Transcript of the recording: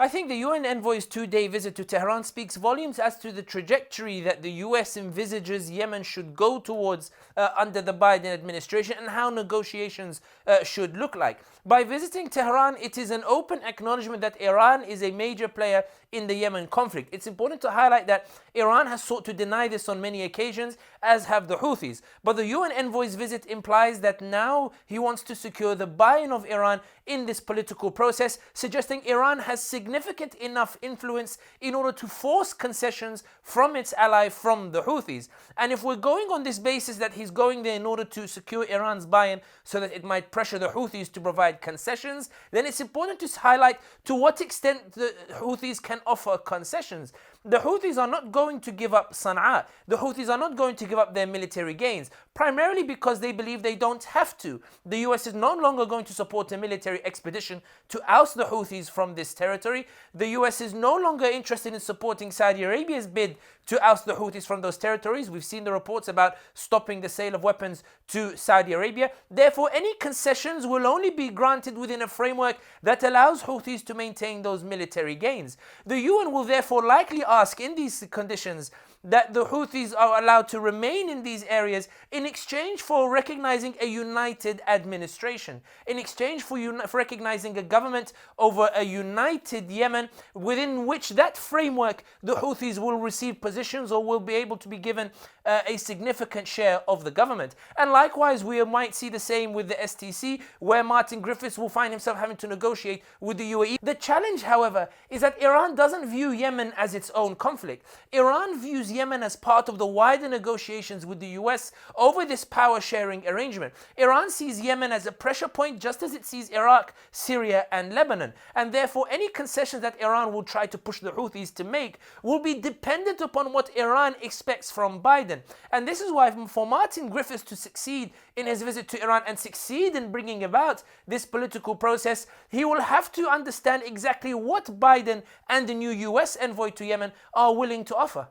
I think the UN envoy's 2-day visit to Tehran speaks volumes as to the trajectory that the US envisages Yemen should go towards under the Biden administration and how negotiations should look like. By visiting Tehran, it is an open acknowledgement that Iran is a major player in the Yemen conflict. It's important to highlight that Iran has sought to deny this on many occasions, as have the Houthis. But the UN envoy's visit implies that now he wants to secure the buy-in of Iran in this political process, suggesting Iran has significant enough influence in order to force concessions from its ally, from the Houthis. And if we're going on this basis that he's going there in order to secure Iran's buy-in so that it might pressure the Houthis to provide concessions, then it's important to highlight to what extent the Houthis can offer concessions. The Houthis are not going to give up Sana'a. The Houthis are not going to give up their military gains, primarily because they believe they don't have to. The US is no longer going to support a military expedition to oust the Houthis from this territory. The US is no longer interested in supporting Saudi Arabia's bid to oust the Houthis from those territories. We've seen the reports about stopping the sale of weapons to Saudi Arabia. Therefore, any concessions will only be granted within a framework that allows Houthis to maintain those military gains. The UN will therefore likely ask in these conditions that the Houthis are allowed to remain in these areas in exchange for recognizing a united administration, in exchange for recognizing a government over a united Yemen, within which that framework the Houthis will receive positions or will be able to be given a significant share of the government. And likewise, we might see the same with the STC, where Martin Griffiths will find himself having to negotiate with the UAE. The challenge, however, is that Iran doesn't view Yemen as its own conflict. Iran views Yemen as part of the wider negotiations with the US over this power sharing arrangement. Iran sees Yemen as a pressure point, just as it sees Iraq, Syria and Lebanon. And therefore any concessions that Iran will try to push the Houthis to make will be dependent upon what Iran expects from Biden. And this is why for Martin Griffiths to succeed in his visit to Iran and succeed in bringing about this political process, he will have to understand exactly what Biden and the new US envoy to Yemen are willing to offer.